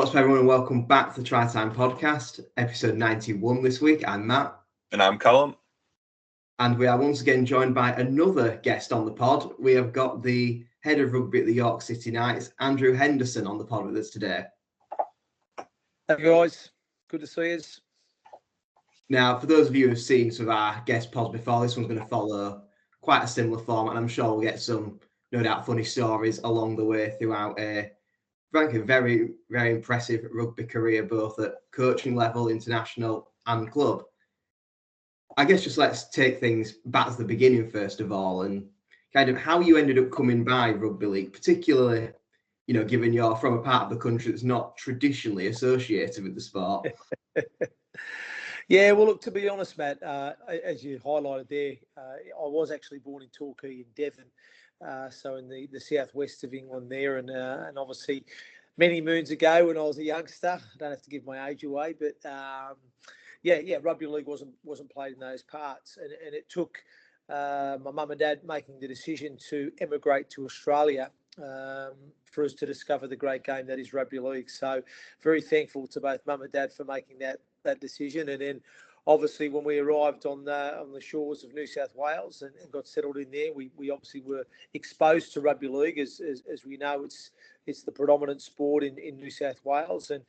What's up, everyone, and welcome back to the Try Time podcast, episode 91 this week. I'm Matt. And I'm Callum. And we are once again joined by another guest on the pod. We have got the head of rugby at the York City Knights, Andrew Henderson, on the pod with us today. Hey guys, good to see you. Now, for those of you who have seen some of our guest pods before, this one's going to follow quite a similar format, and I'm sure we'll get some, no doubt, funny stories along the way throughout frankly, very, very impressive rugby career, both at coaching level, international and club. I guess just let's take things back to the beginning first of all, and kind of how you ended up coming by rugby league, particularly, you know, given you're from a part of the country that's not traditionally associated with the sport. Yeah, well, look, to be honest, Matt, as you highlighted there, I was actually born in Torquay in Devon, so in the southwest of England there, and obviously many moons ago when I was a youngster. I don't have to give my age away, but yeah, rugby league wasn't played in those parts, and it took my mum and dad making the decision to emigrate to Australia for us to discover the great game that is rugby league. So very thankful to both mum and dad for making that decision. And then obviously when we arrived on the shores of New South Wales and got settled in there, we obviously were exposed to rugby league. As we know, it's the predominant sport in New South Wales. And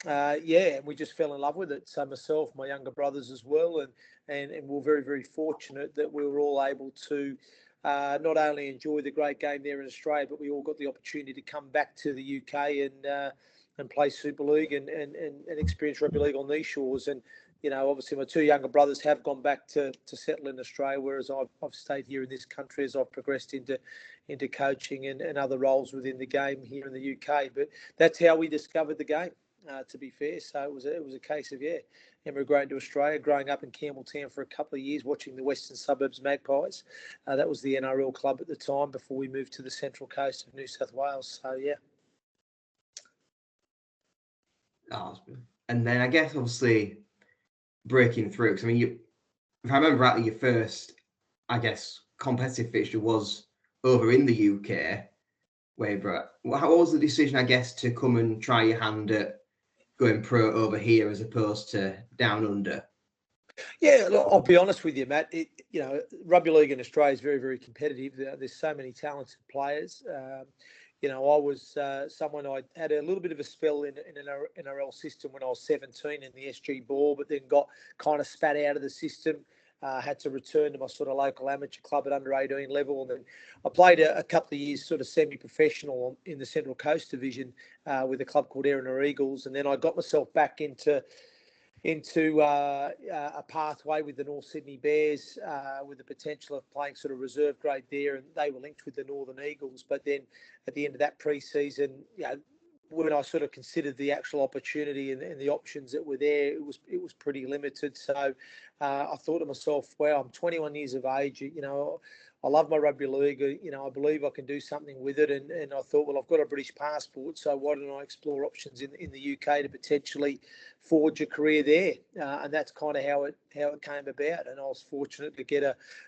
and we just fell in love with it. So myself, my younger brothers as well, and we're very, very fortunate that we were all able to not only enjoy the great game there in Australia, but we all got the opportunity to come back to the UK and play Super League and experience rugby league on these shores. And you know, obviously my two younger brothers have gone back to settle in Australia, whereas I've stayed here in this country as I've progressed into coaching and other roles within the game here in the UK. But that's how we discovered the game, to be fair. So it was a case of emigrating to Australia, growing up in Campbelltown for a couple of years, watching the Western Suburbs Magpies. That was the NRL club at the time before we moved to the Central Coast of New South Wales. So yeah. And then I guess obviously breaking through, because I mean, if I remember rightly, your first, I guess, competitive fixture was over in the UK. How was the decision, I guess, to come and try your hand at going pro over here as opposed to down under? Yeah, look, I'll be honest with you, Matt. Rugby league in Australia is very, very competitive. There's so many talented players. I was someone, I had a little bit of a spell in an NRL system when I was 17 in the SG Ball, but then got kind of spat out of the system. Had to return to my sort of local amateur club at under 18 level. And then I played a couple of years sort of semi-professional in the Central Coast Division with a club called Erina Eagles. And then I got myself back into a pathway with the North Sydney Bears with the potential of playing sort of reserve grade there, and they were linked with the Northern Eagles. But then at the end of that pre-season, when I sort of considered the actual opportunity and the options that were there, it was pretty limited. So I thought to myself, wow, I'm 21 years of age, I love my rugby league. I believe I can do something with it. And I thought, well, I've got a British passport, so why don't I explore options in the UK to potentially forge a career there? And that's kind of how it came about. And I was fortunate to get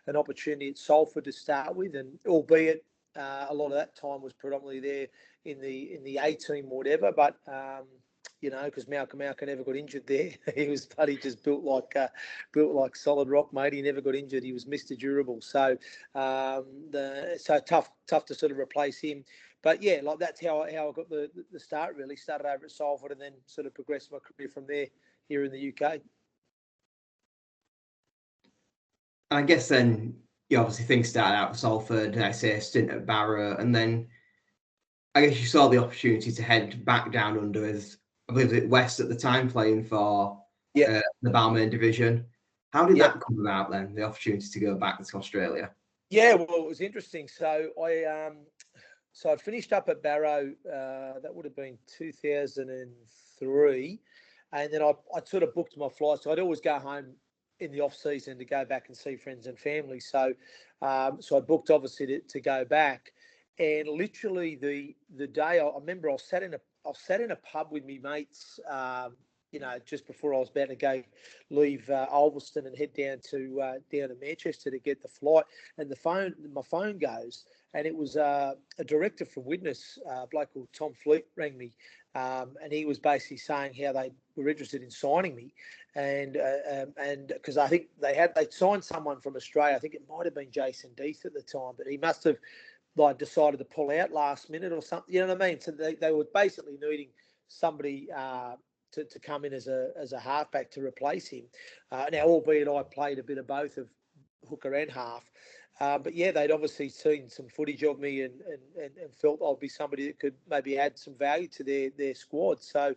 an opportunity at Salford to start with, and albeit a lot of that time was predominantly there in the A team, whatever. But because Malcolm never got injured there. He was bloody just built like solid rock, mate. He never got injured. He was Mr. Durable. So so tough to sort of replace him. But yeah, like that's how I got the start. Really started over at Salford and then sort of progressed my career from there here in the UK. I guess then, obviously things started out at Salford, I say a stint at Barrow, and then I guess you saw the opportunity to head back down under as, I believe it West at the time, playing for the Balmain division. How did that come about then, the opportunity to go back to Australia? Yeah, well, it was interesting. So I finished up at Barrow, that would have been 2003. And then I sort of booked my flight. So I'd always go home in the off season to go back and see friends and family. So I booked obviously to go back. And literally the day I remember I sat in a pub with me mates, just before I was about to leave Ulverston and head down to Manchester to get the flight, and my phone goes, and it was a director from Widnes, a bloke called Tom Fleet, rang me, and he was basically saying how they were interested in signing me, and because I think they'd signed someone from Australia. I think it might have been Jason Deeth at the time, but he must have decided to pull out last minute or something. You know what I mean? So they were basically needing somebody to come in as a halfback to replace him. Now, albeit I played a bit of both of hooker and half. But yeah, they'd obviously seen some footage of me and felt I'd be somebody that could maybe add some value to their squad. So,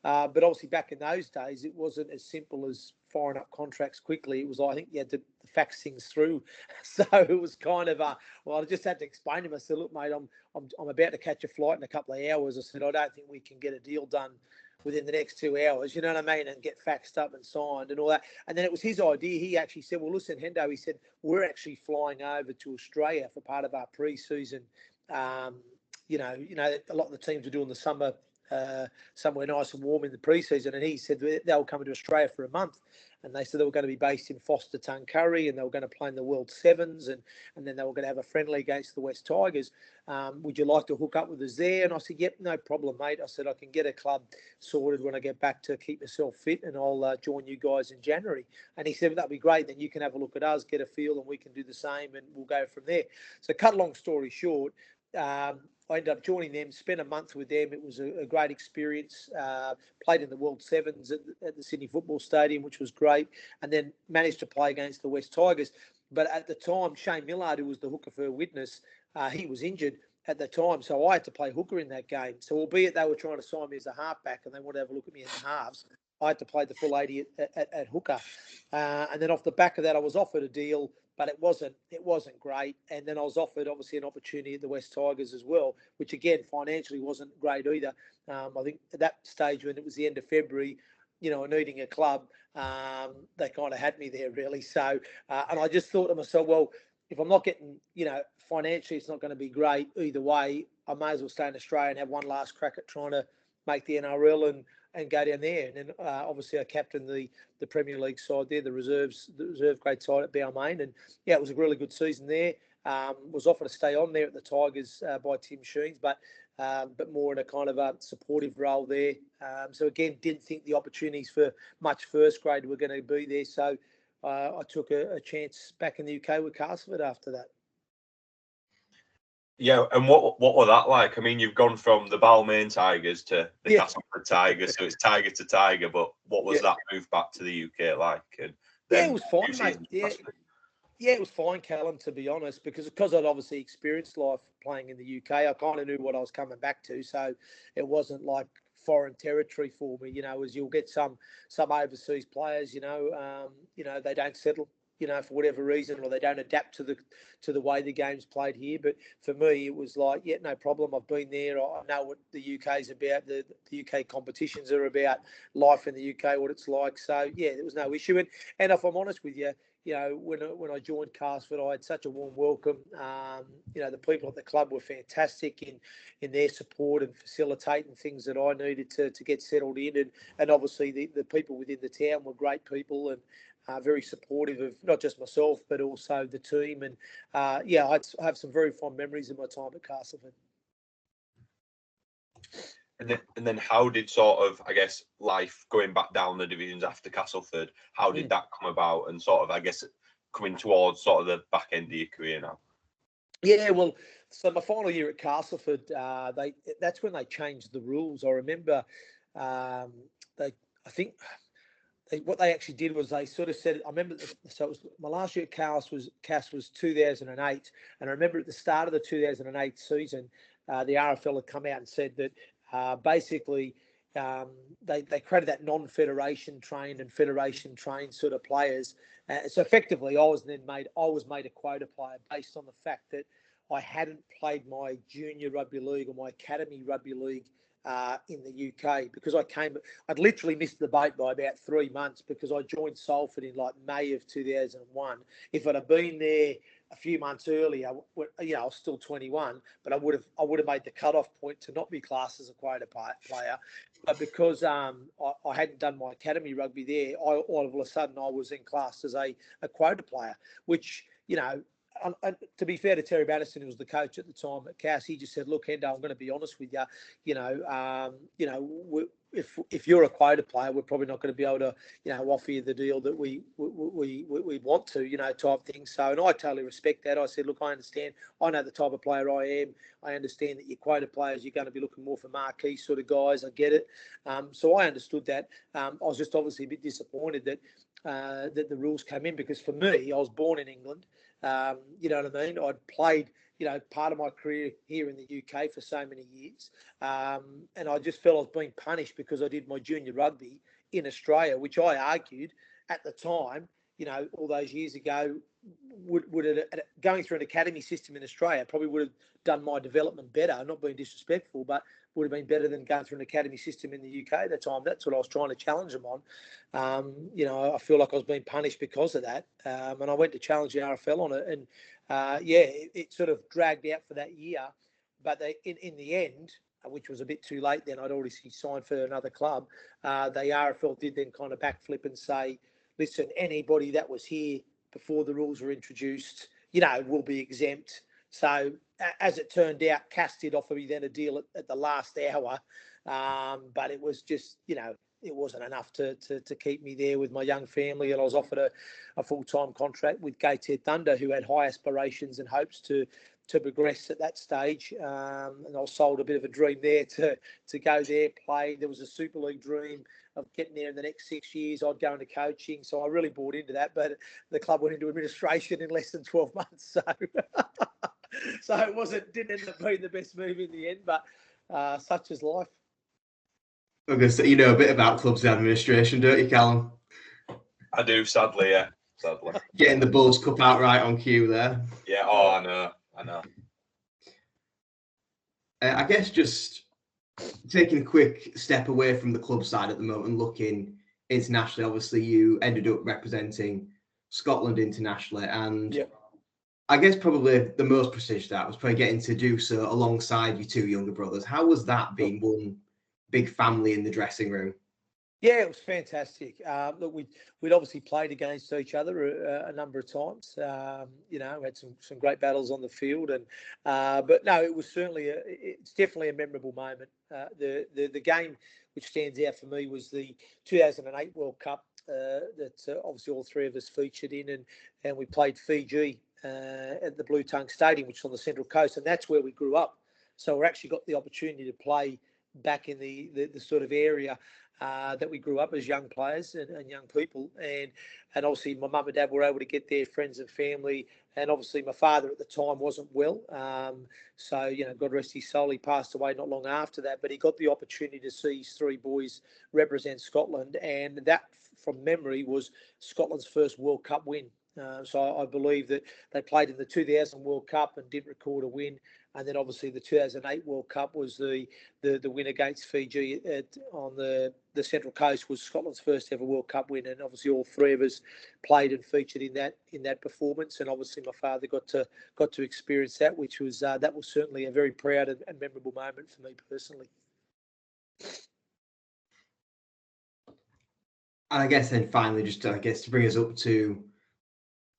but obviously back in those days, it wasn't as simple as firing up contracts quickly. It was, I think, you had to fax things through. So it was kind of I just had to explain to him. I said, look, mate, I'm about to catch a flight in a couple of hours. I said, I don't think we can get a deal done within the next 2 hours, you know what I mean, and get faxed up and signed and all that. And then it was his idea. He actually said, well, listen, Hendo, he said, we're actually flying over to Australia for part of our pre-season. A lot of the teams were doing the summer somewhere nice and warm in the pre-season, and he said they were coming to Australia for a month, and they said they were going to be based in Foster Tuncurry, and they were going to play in the World Sevens, and then they were going to have a friendly against the West Tigers. Would you like to hook up with us there? And I said, yep, no problem, mate. I said, I can get a club sorted when I get back to keep myself fit, and I'll join you guys in January. And he said, that'd be great. Then you can have a look at us, get a feel, and we can do the same, and we'll go from there. So cut a long story short, I ended up joining them, spent a month with them. It was a great experience. Played in the World Sevens at the Sydney Football Stadium, which was great, and then managed to play against the West Tigers. But at the time, Shane Millard, who was the hooker for Widnes, he was injured at the time, so I had to play hooker in that game. So albeit they were trying to sign me as a halfback and they wanted to have a look at me in the halves, I had to play the full 80 at hooker. And then off the back of that, I was offered a deal, but it wasn't great. And then I was offered, obviously, an opportunity at the West Tigers as well, which, again, financially wasn't great either. I think at that stage, when it was the end of February, needing a club, they kind of had me there, really. So, and I just thought to myself, well, if I'm not getting, financially, it's not going to be great either way. I may as well stay in Australia and have one last crack at trying to make the NRL and go down there. And then obviously I captained the Premier League side there, the reserve grade side at Balmain. And yeah, it was a really good season there. Was offered to stay on there at the Tigers by Tim Sheens, but more in a kind of a supportive role there. So again, didn't think the opportunities for much first grade were going to be there. So I took a chance back in the UK with Castleford after that. Yeah, and what were that like? I mean, you've gone from the Balmain Tigers to the Castleford Tigers, so it's tiger to tiger. But what was that move back to the UK like? And then it was fine, mate. Yeah, it was fine, Callum, to be honest, because I'd obviously experienced life playing in the UK. I kind of knew what I was coming back to, so it wasn't like foreign territory for me. As you'll get some overseas players, they don't settle, for whatever reason, or they don't adapt to the way the game's played here. But for me, it was like, yeah, no problem. I've been there. I know what the UK's about. The UK competitions are about, life in the UK, what it's like. So yeah, there was no issue. And if I'm honest with you, when I joined Castleford, I had such a warm welcome. The people at the club were fantastic in their support and facilitating things that I needed to get settled in. And obviously the people within the town were great people and very supportive of not just myself, but also the team. And I have some very fond memories of my time at Castleford. And then how did sort of, I guess, life going back down the divisions after Castleford, how did that come about, and sort of, I guess, coming towards sort of the back end of your career now? Yeah, well, so my final year at Castleford, that's when they changed the rules. I remember what they actually did was they sort of said, I remember, so it was my last year at Cas was 2008, and I remember at the start of the 2008 season, the RFL had come out and said that basically they created that non-federation trained and federation trained sort of players. So effectively, I was made a quota player based on the fact that I hadn't played my junior rugby league or my academy rugby league in the UK, because I'd literally missed the boat by about 3 months, because I joined Salford in like May of 2001. If I'd have been there a few months earlier, I was still 21, but I would have made the cutoff point to not be classed as a quota player. But because I hadn't done my academy rugby there, all of a sudden I was in class as a quota player, which, to be fair to Terry Banniston, who was the coach at the time at Cass, he just said, "Look, Hendo, I'm going to be honest with you. If you're a quota player, we're probably not going to be able to, offer you the deal that we want to, type thing." So, and I totally respect that. I said, "Look, I understand. I know the type of player I am. I understand that your quota players, you're going to be looking more for marquee sort of guys. I get it." So I understood that. I was just obviously a bit disappointed that the rules came in, because for me, I was born in England. You know what I mean? I'd played, part of my career here in the UK for so many years. And I just felt I was being punished because I did my junior rugby in Australia, which I argued at the time, all those years ago, would have, going through an academy system in Australia, probably would have done my development better. I'm not being disrespectful, but would have been better than going through an academy system in the UK at the time. That's what I was trying to challenge them on. I feel like I was being punished because of that. And I went to challenge the RFL on it. And it sort of dragged out for that year. But in the end, which was a bit too late then, I'd already signed for another club. The RFL did then kind of backflip and say, "Listen, anybody that was here before the rules were introduced, will be exempt." So as it turned out, Cass did offer me then a deal at the last hour. But it was just, it wasn't enough to keep me there with my young family. And I was offered a full-time contract with Gateshead Thunder, who had high aspirations and hopes to progress at that stage. And I was sold a bit of a dream there to go there, play. There was a Super League dream of getting there in the next 6 years. I'd go into coaching. So I really bought into that. But the club went into administration in less than 12 months. So it didn't end up being the best move in the end, but such is life. Okay, so you know a bit about clubs administration, don't you, Callum? I do, sadly, yeah. Sadly. Getting the Bulls Cup outright on cue there. Yeah, I know. I guess just taking a quick step away from the club side at the moment and looking internationally, obviously you ended up representing Scotland internationally, and Yep. I guess probably the most prestigious that was probably getting to do so alongside your two younger brothers. How was that, being one big family in the dressing room? Yeah, it was fantastic. Look, we'd obviously played against each other a number of times. Had some great battles on the field, and but no, it was certainly it's definitely a memorable moment. The game which stands out for me was the 2008 World Cup that obviously all three of us featured in, and we played Fiji at the Blue Tongue Stadium, which is on the Central Coast, and that's where we grew up. So we actually got the opportunity to play back in the sort of area that we grew up as young players and young people, and obviously my mum and dad were able to get there, friends and family, and obviously my father at the time wasn't well, so God rest his soul, he passed away not long after that, but he got the opportunity to see his three boys represent Scotland, and that from memory was Scotland's first World Cup win. So I believe that they played in the 2000 World Cup and didn't record a win. And then obviously the 2008 World Cup was the win against Fiji on the Central Coast, was Scotland's first ever World Cup win. And obviously all three of us played and featured in that performance. And obviously my father got to experience that, which was that was certainly a very proud and memorable moment for me personally. And I guess then finally, just to bring us up to,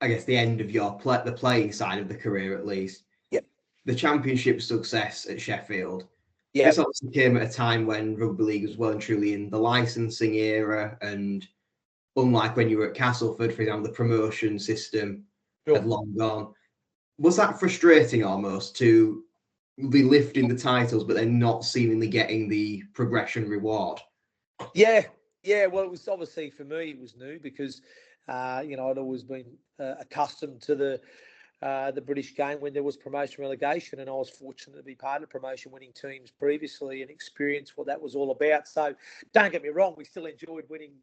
the end of your the playing side of the career at least. Yep. The championship success at Sheffield. Yeah. This obviously came at a time when Rugby League was well and truly in the licensing era, and unlike when you were at Castleford, for example, the promotion system had long gone. Was that frustrating almost to be lifting the titles but then not seemingly getting the progression reward? Yeah. Well, it was obviously for me it was new because I'd always been accustomed to the British game when there was promotion relegation, and I was fortunate to be part of promotion winning teams previously and experience what that was all about. So don't get me wrong, we still enjoyed winning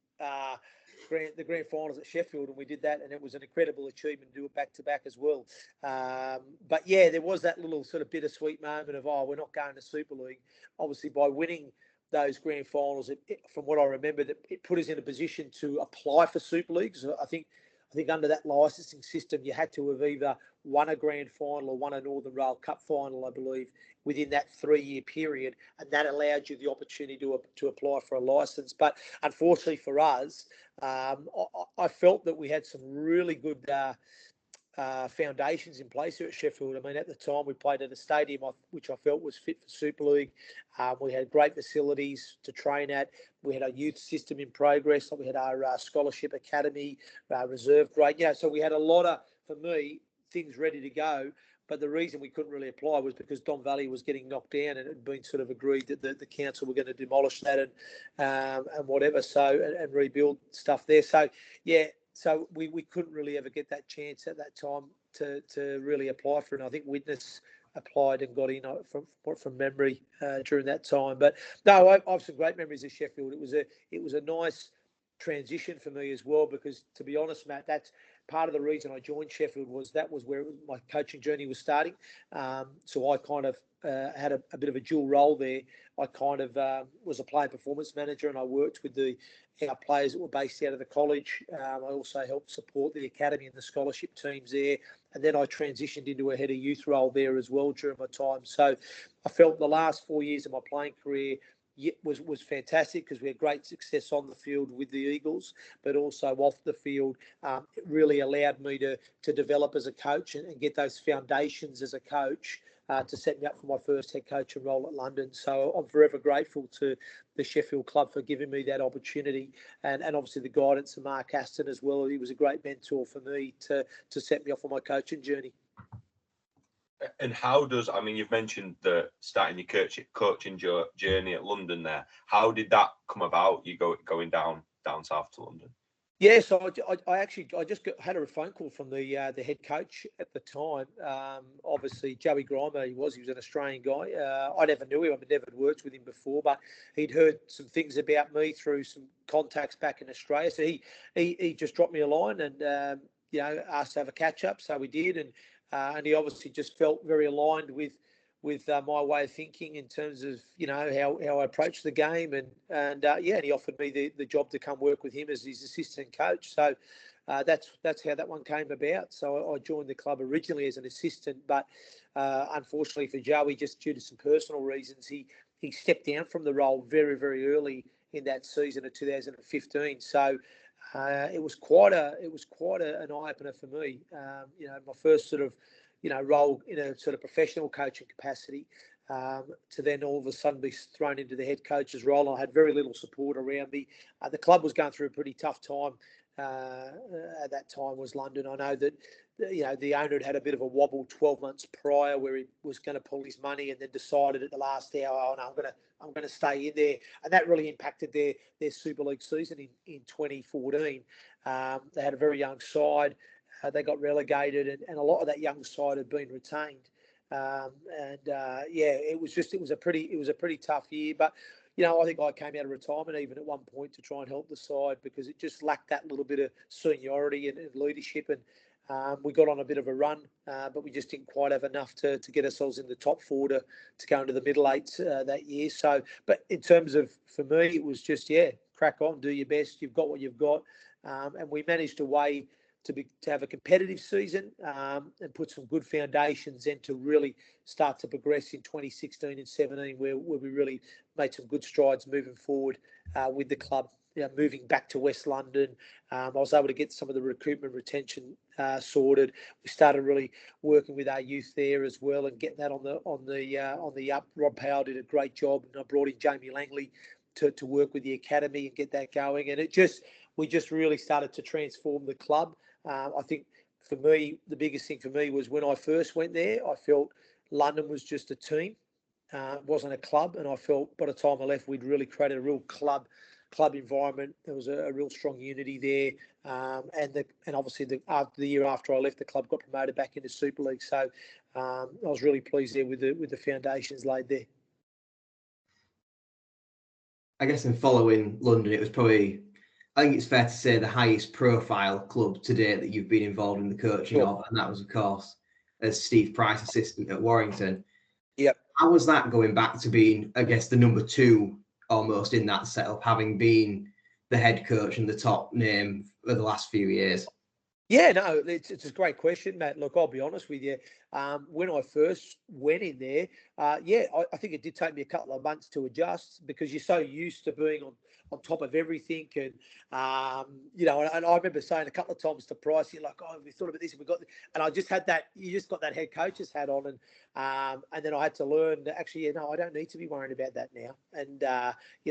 the grand finals at Sheffield, and we did that, and it was an incredible achievement to do it back to back as well. But yeah, there was that little sort of bittersweet moment of, we're not going to Super League. Obviously, by winning those grand finals, from what I remember, that it put us in a position to apply for Super League. So I think under that licensing system, you had to have either won a grand final or won a Northern Rail Cup final, I believe, within that 3-year period, and that allowed you the opportunity to apply for a license. But unfortunately for us, I felt that we had some really good foundations in place here at Sheffield. I mean, at the time we played at a stadium which I felt was fit for Super League. We had great facilities to train at. We had a youth system in progress. We had our scholarship academy, reserve grade. So we had a lot of, for me, things ready to go. But the reason we couldn't really apply was because Don Valley was getting knocked down, and it had been sort of agreed that the council were going to demolish that and whatever, and rebuild stuff there. So we couldn't really ever get that chance at that time to really apply for it. And I think Witness applied and got in from memory during that time. But no, I have some great memories of Sheffield. It was a nice transition for me as well, because to be honest, Matt, that's part of the reason I joined Sheffield was where my coaching journey was starting. So I kind of had a bit of a dual role there. I kind of was a player performance manager, and I worked with our players that were based out of the college. I also helped support the academy and the scholarship teams there. And then I transitioned into a head of youth role there as well during my time. So I felt the last 4 years of my playing career was fantastic, because we had great success on the field with the Eagles, but also off the field. It really allowed me to develop as a coach and get those foundations as a coach to set me up for my first head coaching role at London. So I'm forever grateful to the Sheffield club for giving me that opportunity, and obviously the guidance of Mark Aston as well. He was a great mentor for me to set me off on my coaching journey. And how does, I mean, you've mentioned starting your coaching journey at London there. How did that come about, you going down south to London? Yeah, so I just had a phone call from the head coach at the time. Obviously, Joey Grimer, he was an Australian guy. I never knew him. I'd never worked with him before, but he'd heard some things about me through some contacts back in Australia. So he just dropped me a line and asked to have a catch up. So we did, and he obviously just felt very aligned with my way of thinking in terms of how I approach the game, and he offered me the job to come work with him as his assistant coach. So that's how that one came about. So I joined the club originally as an assistant, but unfortunately for Joey, just due to some personal reasons, he stepped down from the role very, very early in that season of 2015. So it was quite an eye opener for me. My first sort of role in a sort of professional coaching capacity, to then all of a sudden be thrown into the head coach's role. I had very little support around me. The club was going through a pretty tough time. At that time was London. I know that the owner had a bit of a wobble 12 months prior, where he was going to pull his money, and then decided at the last hour, oh no, I'm going to stay in there, and that really impacted their Super League season in 2014. They had a very young side. They got relegated, and a lot of that young side had been retained. It was a pretty tough year. But I think I came out of retirement even at one point to try and help the side, because it just lacked that little bit of seniority and leadership. And we got on a bit of a run, but we just didn't quite have enough to get ourselves in the top four to go into the middle eights that year. So, but in terms of, for me, it was just, crack on, do your best. You've got what you've got. And we managed to have a competitive season and put some good foundations in to really start to progress in 2016 and 17, where we really made some good strides moving forward with the club. Moving back to West London, I was able to get some of the recruitment retention sorted. We started really working with our youth there as well, and getting that on the up. Rob Powell did a great job, and I brought in Jamie Langley to work with the academy and get that going. And we just really started to transform the club. I think for me, the biggest thing for me was when I first went there, I felt London was just a team, it wasn't a club. And I felt by the time I left, we'd really created a real club environment. There was a real strong unity there. And obviously the year after I left, the club got promoted back into Super League. So I was really pleased there with the foundations laid there. I guess in following London, it was probably, I think it's fair to say the highest profile club to date that you've been involved in the coaching of, and that was, of course, as Steve Price assistant at Warrington. Yep. How was that going back to being, I guess, the number two almost in that setup, having been the head coach and the top name for the last few years? Yeah, no, it's a great question, Matt. Look, I'll be honest with you. When I first went in there, I think it did take me a couple of months to adjust because you're so used to being on top of everything. And, and I remember saying a couple of times to Price, you're like, oh, we thought about this and we got this. And I just had that, you just got that head coach's hat on. And then I had to learn that actually, I don't need to be worrying about that now. And,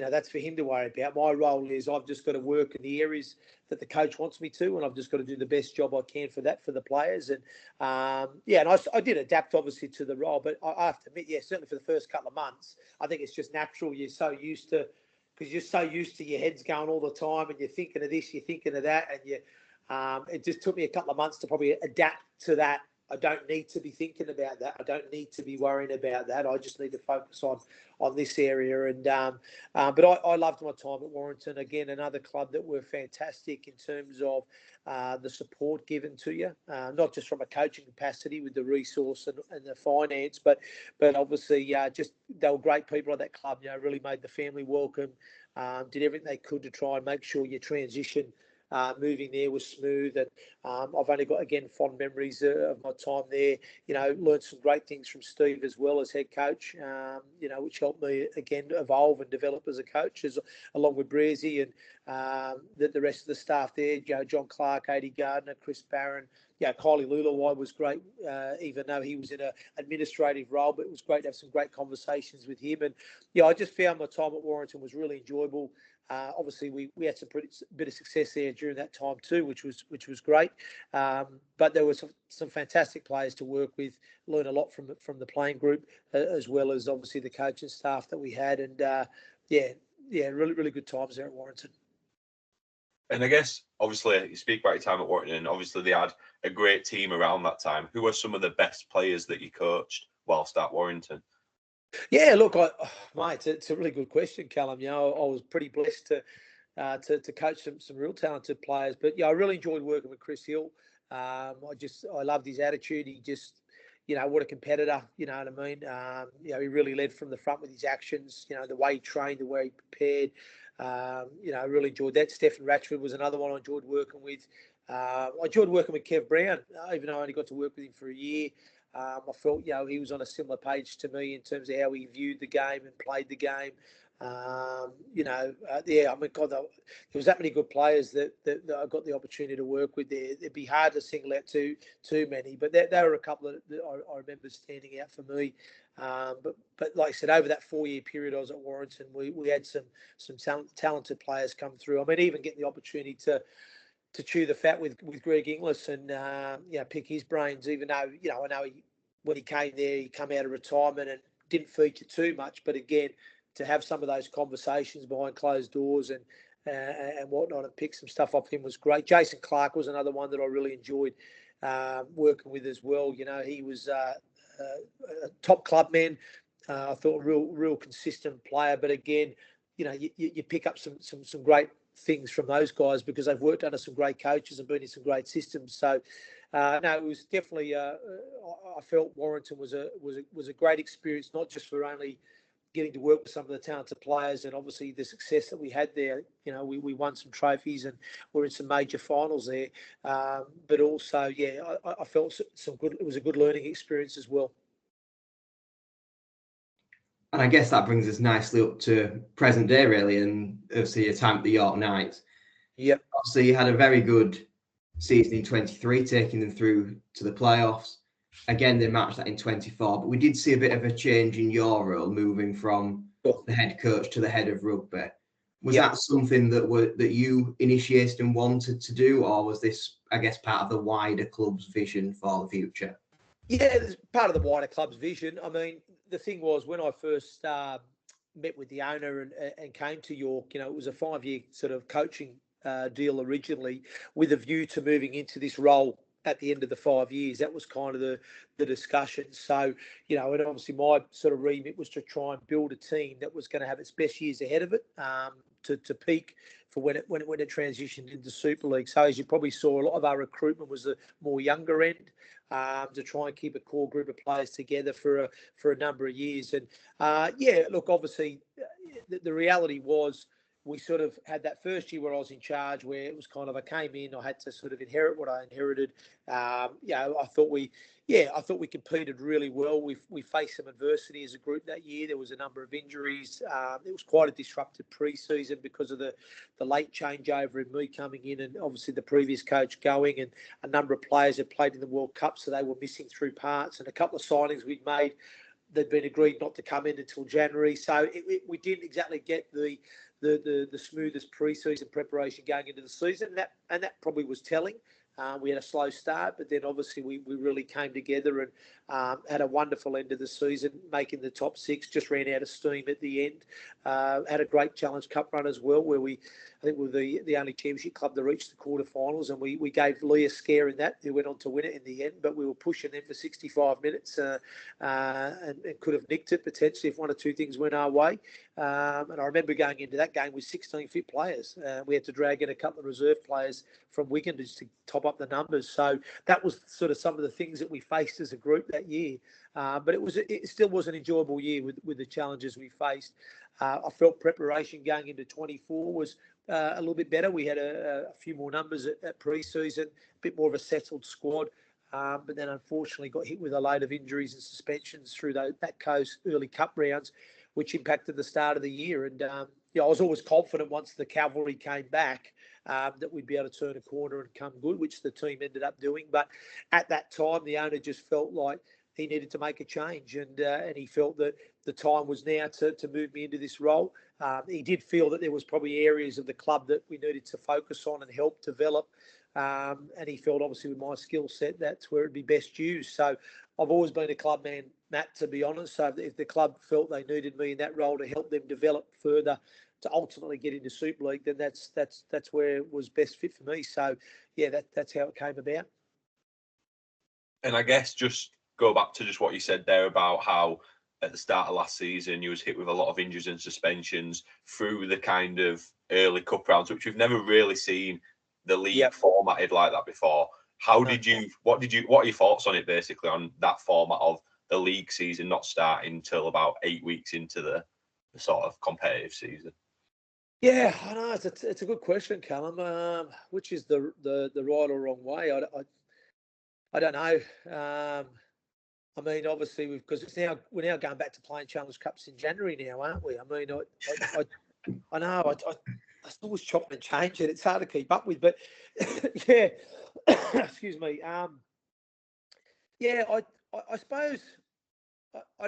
that's for him to worry about. My role is I've just got to work in the areas that the coach wants me to, and I've just got to do the best job I can for the players. And and I did adapt obviously to the role, but I have to admit, certainly for the first couple of months, I think it's just natural. You're so used to, because you're so used to your head's going all the time, and you're thinking of this, you're thinking of that, and it just took me a couple of months to probably adapt to that. I don't need to be thinking about that. I don't need to be worrying about that. I just need to focus on this area. And but I loved my time at Warrington. Again, another club that were fantastic in terms of the support given to you, not just from a coaching capacity with the resource and the finance, but obviously just they were great people at that club. Really made the family welcome. Did everything they could to try and make sure your transition moving there was smooth. And I've only got, again, fond memories of my time there. Learned some great things from Steve as well as head coach, which helped me, again, evolve and develop as a coach, along with Breezy and the rest of the staff there, John Clark, Adi Gardner, Chris Barron. Kylie Lulawai was great, even though he was in an administrative role, but it was great to have some great conversations with him. And, I just found my time at Warrington was really enjoyable. Obviously, we had some bit of success there during that time too, which was great. But there were some fantastic players to work with. Learn a lot from the playing group, as well as obviously the coaching staff that we had. And really, really good times there at Warrington. And I guess, obviously, you speak about your time at Warrington, and obviously they had a great team around that time. Who were some of the best players that you coached whilst at Warrington? Yeah, look, mate, it's a really good question, Callum. I was pretty blessed to coach some real talented players. But I really enjoyed working with Chris Hill. I loved his attitude. He just, what a competitor. You know what I mean? He really led from the front with his actions. The way he trained, the way he prepared. I really enjoyed that. Stephen Ratchford was another one I enjoyed working with. I enjoyed working with Kev Brown, even though I only got to work with him for a year. I felt, he was on a similar page to me in terms of how he viewed the game and played the game. God, there was that many good players that I got the opportunity to work with there. It'd be hard to single out too many, but there were a couple that I remember standing out for me. But like I said, over that 4-year period I was at Warrington, we had some talented players come through. I mean, even getting the opportunity to chew the fat with Greg Inglis and pick his brains, even though I know when he came there, he came out of retirement and didn't feature too much, but again, to have some of those conversations behind closed doors and whatnot and pick some stuff off him was great. Jason Clark was another one that I really enjoyed working with as well. He was a top club man. I thought real consistent player, but again, you pick up some great things from those guys because they've worked under some great coaches and been in some great systems. So it was definitely I felt Warrington was a great experience, not just for only getting to work with some of the talented players and obviously the success that we had there. We won some trophies and we're in some major finals there, but also I felt it was a good learning experience as well. And I guess that brings us nicely up to present day, really, and obviously your time at the York Knights. Yep. Obviously, you had a very good season in 23, taking them through to the playoffs. Again, they matched that in 24, but we did see a bit of a change in your role, moving from the head coach to the head of rugby. Was that something that you initiated and wanted to do, or was this, I guess, part of the wider club's vision for the future? Yeah, it's part of the wider club's vision. I mean, the thing was when I first met with the owner and came to York, it was a 5-year sort of coaching deal originally with a view to moving into this role at the end of the 5 years. That was kind of the discussion. So, and obviously my sort of remit was to try and build a team that was going to have its best years ahead of it, to peak when it transitioned into Super League. So as you probably saw, a lot of our recruitment was the more younger end, to try and keep a core group of players together for a number of years. And look, obviously the reality was, we sort of had that first year where I was in charge, where it was kind of, I came in, I had to sort of inherit what I inherited. I thought we competed really well. We faced some adversity as a group that year. There was a number of injuries. It was quite a disrupted pre-season because of the late changeover in me coming in, and obviously the previous coach going, and a number of players had played in the World Cup, so they were missing through parts, and a couple of signings we'd made, they'd been agreed not to come in until January. So we didn't exactly get the smoothest pre-season preparation going into the season, and that probably was telling. We had a slow start, but then obviously we really came together and had a wonderful end of the season, making the top six. Just ran out of steam at the end. Had a great Challenge Cup run as well, where I think we're the only championship club to reach the quarterfinals, and we gave Lee a scare in that, who went on to win it in the end. But we were pushing them for 65 minutes and could have nicked it potentially if one or two things went our way. And I remember going into that game with 16 fit players. We had to drag in a couple of reserve players from Wigan just to top up the numbers. So that was sort of some of the things that we faced as a group that year. But it still was an enjoyable year with the challenges we faced. I felt preparation going into 24 was a little bit better. We had a few more numbers at pre-season, a bit more of a settled squad. But then unfortunately got hit with a load of injuries and suspensions through that coast early cup rounds, which impacted the start of the year. And I was always confident once the cavalry came back that we'd be able to turn a corner and come good, which the team ended up doing. But at that time, the owner just felt like he needed to make a change, and he felt that the time was now to move me into this role. He did feel that there was probably areas of the club that we needed to focus on and help develop. And he felt, obviously, with my skill set, that's where it'd be best used. So I've always been a club man, Matt, to be honest. So if the club felt they needed me in that role to help them develop further to ultimately get into Super League, then that's where it was best fit for me. So, yeah, that's how it came about. And I guess just go back to just what you said there about how at the start of last season you was hit with a lot of injuries and suspensions through the kind of early cup rounds, which we've never really seen the league formatted like that before. What are your thoughts on it, basically, on that format of the league season not starting until about 8 weeks into the sort of competitive season? Yeah, I know it's a good question, Callum. Which is the right or wrong way? I don't know. I mean, obviously, because we're now going back to playing Challenge Cups in January now, aren't we? I mean, I know I still was chopping and changing. It's hard to keep up with, but yeah, excuse me. I suppose I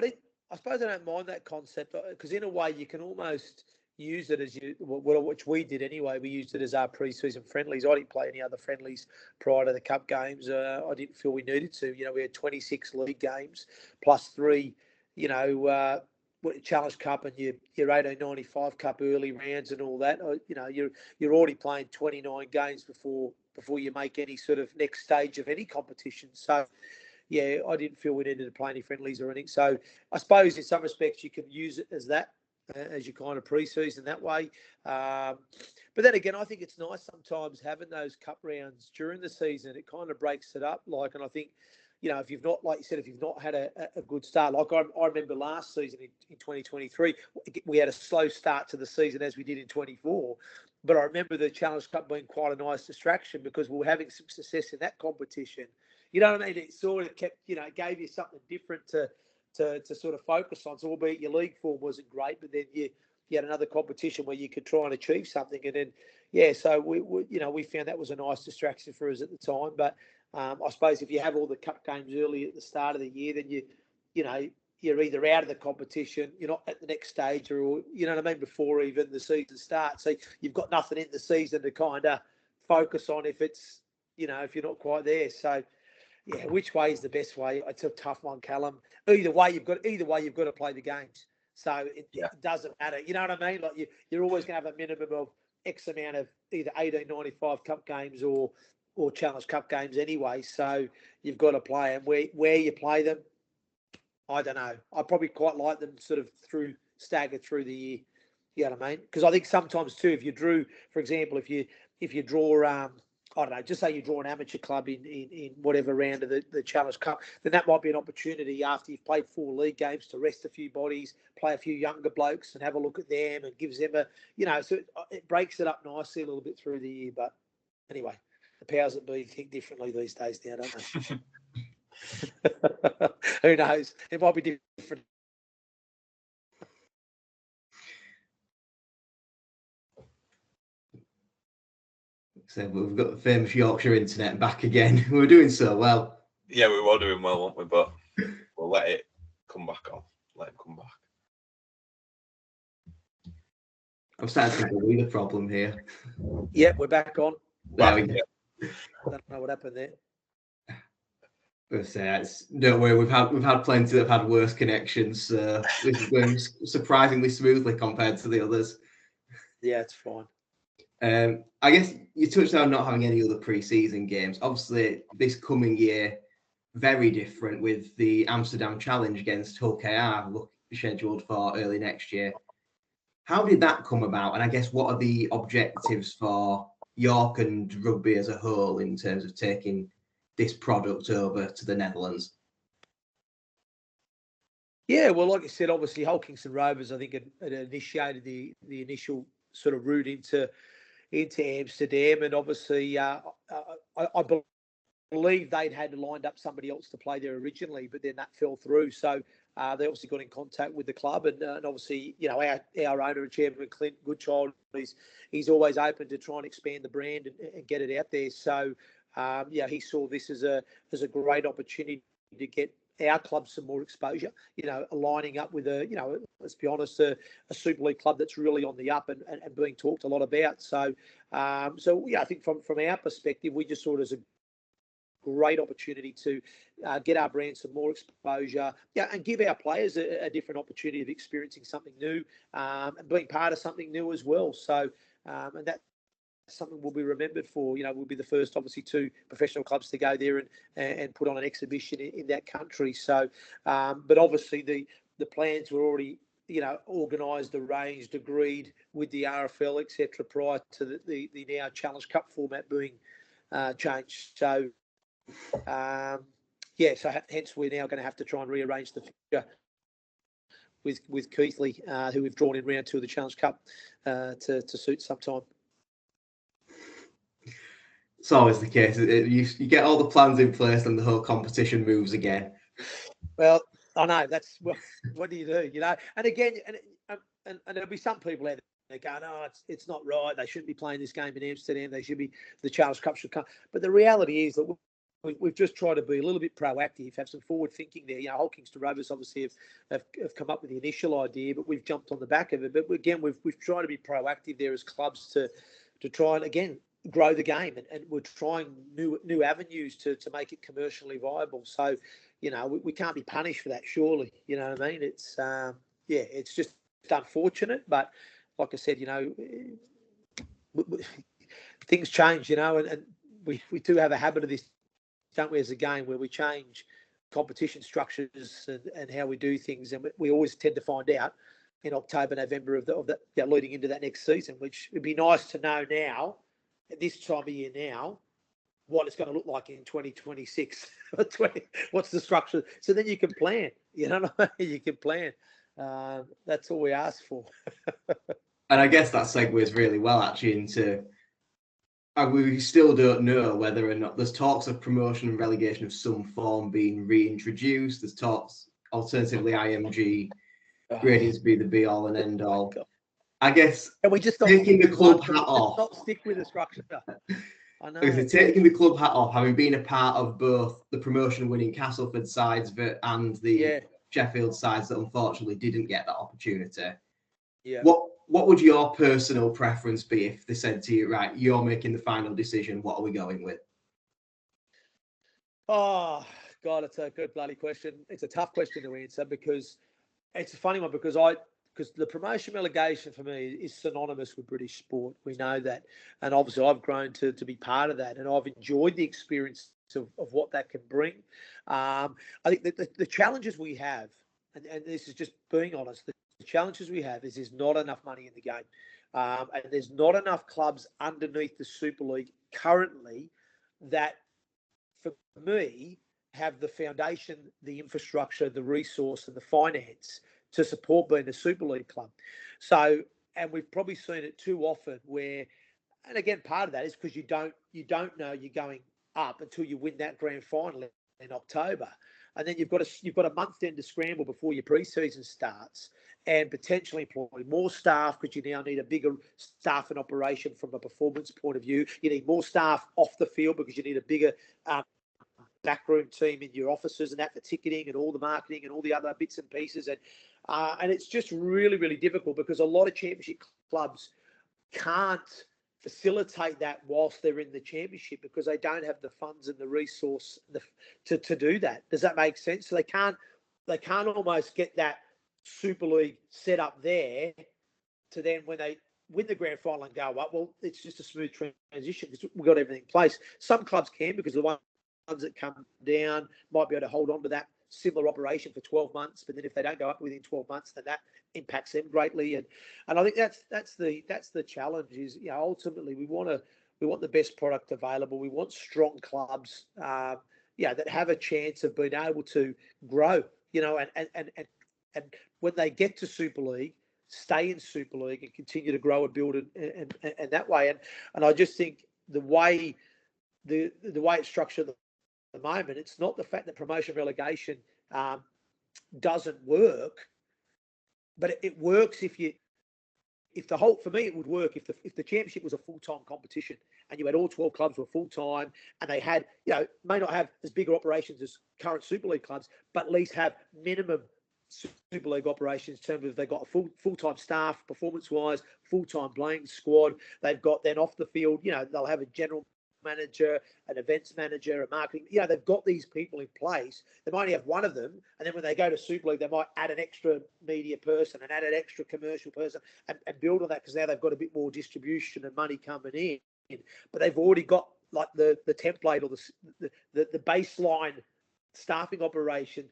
don't mind that concept, because in a way you can almost use it as which we did anyway. We used it as our pre-season friendlies. I didn't play any other friendlies prior to the cup games. I didn't feel we needed to. We had 26 league games plus 3, Challenge Cup and your 1895 Cup early rounds and all that. You're already playing 29 games before you make any sort of next stage of any competition. So, yeah, I didn't feel we needed to play any friendlies or anything. So I suppose in some respects you can use it as that, as your kind of pre-season that way. But then again, I think it's nice sometimes having those cup rounds during the season. It kind of breaks it up. And I think, if you've not, like you said, if you've not had a good start, like I remember last season in 2023, we had a slow start to the season as we did in 24. But I remember the Challenge Cup being quite a nice distraction because we were having some success in that competition. You know what I mean? It sort of kept, it gave you something different to sort of focus on. So albeit your league form wasn't great, but then you had another competition where you could try and achieve something. And then, so we found that was a nice distraction for us at the time. But I suppose if you have all the cup games early at the start of the year, then you're either out of the competition, you're not at the next stage, or before even the season starts. So you've got nothing in the season to kind of focus on if it's, if you're not quite there. So, yeah, which way is the best way? It's a tough one, Callum. Either way, you've got to play the games. So it doesn't matter. You know what I mean? Like you're always going to have a minimum of X amount of either 1895 Cup games or Challenge Cup games anyway. So you've got to play them. Where you play them, I don't know. I probably quite like them sort of staggered through the year. You know what I mean? Because I think sometimes too, if you drew, for example, if you draw, I don't know, just say you draw an amateur club in whatever round of the Challenge Cup, then that might be an opportunity after you've played 4 league games to rest a few bodies, play a few younger blokes and have a look at them, and gives them so it breaks it up nicely a little bit through the year. But anyway, the powers that be think differently these days now, don't they? Who knows? It might be different. So we've got the famous Yorkshire internet back again. We were doing so well. Yeah, we were doing well, weren't we? But we'll let it come back on. Let him come back. I'm starting to think we're the problem here. Yeah, we're back on. There we go. I don't know what happened there. Don't worry, we've had plenty that have had worse connections. So this is going surprisingly smoothly compared to the others. Yeah, it's fine. I guess you touched on not having any other pre-season games. Obviously, this coming year, very different with the Amsterdam Challenge against Hull KR scheduled for early next year. How did that come about? And I guess what are the objectives for York and rugby as a whole in terms of taking this product over to the Netherlands? Yeah, well, like I said, obviously Hull Kingston Rovers, I think, had initiated the initial sort of route into Amsterdam, and obviously I believe they'd had lined up somebody else to play there originally, but then that fell through. So they obviously got in contact with the club, and obviously, our owner and chairman, Clint Goodchild, he's always open to try and expand the brand and get it out there. So he saw this as a great opportunity to get our club some more exposure, aligning up with let's be honest, a Super League club that's really on the up and being talked a lot about. So, I think from our perspective, we just saw it as a great opportunity to get our brand some more exposure, and give our players a different opportunity of experiencing something new, and being part of something new as well. So, and that's something we'll be remembered for. We'll be the first, obviously, 2 professional clubs to go there and put on an exhibition in that country. So, but obviously the plans were already, organised, arranged, agreed with the RFL, etc., prior to the now Challenge Cup format being changed. So, so hence we're now going to have to try and rearrange the fixture with Keithley, who we've drawn in round 2 of the Challenge Cup to suit some time. It's always the case. You get all the plans in place and the whole competition moves again. Well, I know that's what do you do? And again, and there'll be some people out there going, "Oh, it's not right. They shouldn't be playing this game in Amsterdam. They should be the Challenge Cup should come." But the reality is that we've just tried to be a little bit proactive, have some forward thinking there. Hull Kingston Rovers obviously have come up with the initial idea, but we've jumped on the back of it. But again, we've tried to be proactive there as clubs to try and again grow the game, and we're trying new avenues to make it commercially viable. So, we can't be punished for that, surely. You know what I mean? It's it's just unfortunate, but like I said, things change, and we do have a habit of this, don't we, as a game, where we change competition structures and how we do things, and we always tend to find out in October, November of the leading into that next season, which would be nice to know now, at this time of year now, what it's going to look like in 2026. What's the structure? So then you can plan. You can plan. That's all we ask for. And I guess that segues really well actually into. We still don't know whether or not there's talks of promotion and relegation of some form being reintroduced. There's talks, alternatively, IMG grading to be the be all and end all. I guess and we just taking the club hat off. Not stick with the structure. I know. Taking the club hat off, having been a part of both the promotion-winning Castleford sides and the Sheffield sides that unfortunately didn't get that opportunity. Yeah. What would your personal preference be if they said to you, right, you're making the final decision, what are we going with? Oh, God, it's a good bloody question. It's a tough question to answer because it's a funny one because the promotion relegation for me is synonymous with British sport. We know that. And obviously I've grown to be part of that, and I've enjoyed the experience of what that can bring. I think that the challenges we have, and this is just being honest, the challenges we have is there's not enough money in the game. And there's not enough clubs underneath the Super League currently that, for me, have the foundation, the infrastructure, the resource, and the finance to support being a Super League club. So, and we've probably seen it too often where, and again, part of that is because you don't know you're going up until you win that grand final in October, and then you've got a month then to scramble before your pre-season starts and potentially employ more staff because you now need a bigger staff and operation from a performance point of view. You need more staff off the field because you need a bigger backroom team in your offices and that for ticketing and all the marketing and all the other bits and pieces. And it's just really, really difficult because a lot of championship clubs can't facilitate that whilst they're in the championship because they don't have the funds and the resource to do that. Does that make sense? So they can't almost get that Super League set up there to then when they win the grand final and go up, well, it's just a smooth transition because we've got everything in place. Some clubs can because the ones that come down might be able to hold on to that similar operation for 12 months, but then if they don't go up within 12 months, then that impacts them greatly. And I think that's the challenge is, ultimately we want the best product available. We want strong clubs, that have a chance of being able to grow, and when they get to Super League, stay in Super League and continue to grow and build and that way. And I just think the way it's structured at the moment, it's not the fact that promotion relegation doesn't work, but it works for me, it would work if the championship was a full-time competition and you had all 12 clubs were full-time and they had, may not have as bigger operations as current Super League clubs, but at least have minimum Super League operations in terms of they've got a full-time staff, performance-wise, full-time playing squad. They've got then off the field, they'll have a general manager, an events manager, a marketing. They've got these people in place. They might only have one of them, and then when they go to Super League, they might add an extra media person and add an extra commercial person and build on that because now they've got a bit more distribution and money coming in. But they've already got like the template or the baseline staffing operation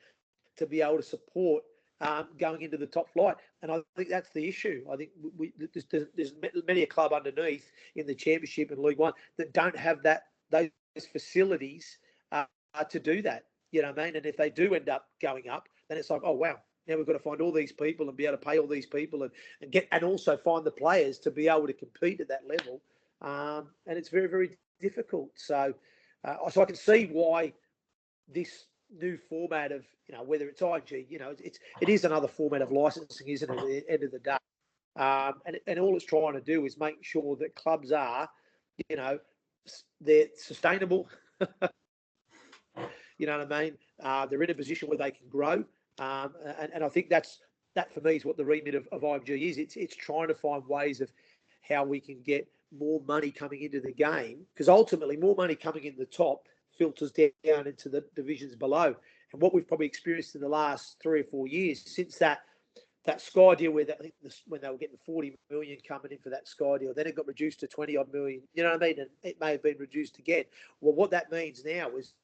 to be able to support going into the top flight. And I think that's the issue. I think there's many a club underneath in the Championship and League One that don't have those facilities to do that. You know what I mean? And if they do end up going up, then it's like, oh, wow, now we've got to find all these people and be able to pay all these people and also find the players to be able to compete at that level. And it's very, very difficult. So I can see why this new format of, whether it's IG, it is another format of licensing, isn't it, at the end of the day? And all it's trying to do is make sure that clubs are, they're sustainable. You know what I mean? They're in a position where they can grow. And I think that for me is what the remit of IMG is. It's trying to find ways of how we can get more money coming into the game, because ultimately more money coming in the top filters down into the divisions below. And what we've probably experienced in the last 3 or 4 years since that Sky deal, where when they were getting 40 million coming in for that Sky deal, then it got reduced to 20 odd million. You know what I mean? And it may have been reduced again. Well, what that means now is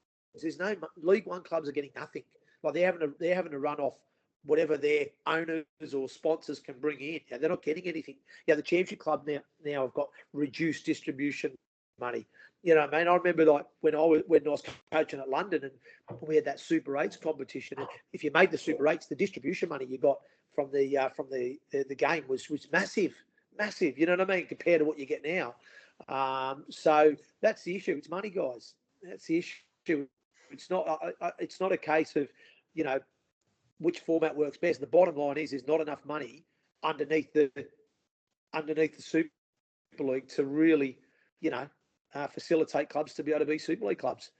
there's no League One clubs are getting nothing. Like they're having to run off whatever their owners or sponsors can bring in. They're not getting anything. The Championship club now have got reduced distribution money. You know what I mean? I remember like when I was coaching at London and we had that Super 8s competition. And if you made the Super 8s, the distribution money you got from the game was massive. You know what I mean? Compared to what you get now. So that's the issue. It's money, guys. That's the issue. It's not a case of, which format works best. The bottom line is there's not enough money underneath the Super League to really, facilitate clubs to be able to be Super League clubs.